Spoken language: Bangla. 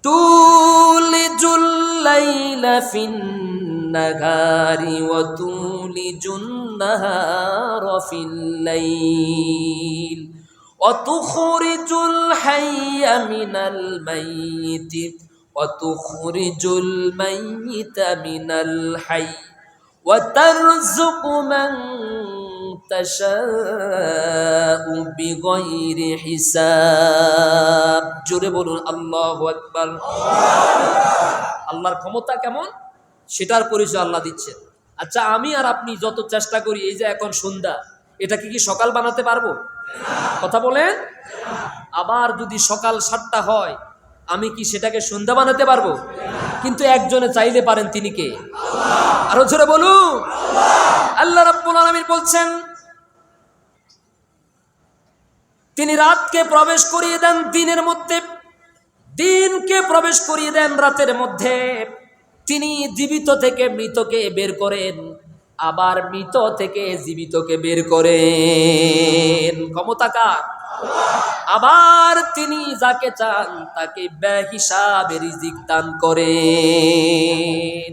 তুলিজুল লাইলা ফিন-নাহারি ওয়া তুলিজুন নাহারা ফিল-লাইল ওয়া তুখরিজুল হাইয়া মিনাল মাইয়িতি ওয়া তুখরিজুল মাইয়িতা মিনাল হায়্য ওয়া তারযুকু মান তাশাউ বিগাইরি হিসাব। জোরে বলুন আল্লাহু আকবার। আল্লাহর ক্ষমতা কেমন সেটার পরিচয় আল্লাহ দিচ্ছেন। আচ্ছা, আমি আর আপনি যত চেষ্টা করি, এই যে এখন সন্ধ্যা, এটাকে কি সকাল বানাতে পারবো? কথা বলেন। আবার যদি সকাল 7টা হয়, আমি কি সেটাকে সন্ধ্যা বানাতে পারবো? কিন্তু একজনে চাইলে পারেন, তিনি কে? আরো জোরে বলুন। আল্লাহ রাব্বুল আলামিন বলছেন, তিনি রাতকে প্রবেশ করিয়ে দেন দিনের মধ্যে, দিনকে প্রবেশ করিয়ে দেন রাতের মধ্যে। তিনি জীবিত থেকে মৃতকে বের করেন, আবার মৃত থেকে জীবিতকে বের করেন। ক্ষমতা কার? আবার তিনি যাকে চান তাকে বেহিসাবে রিজিক দান করেন।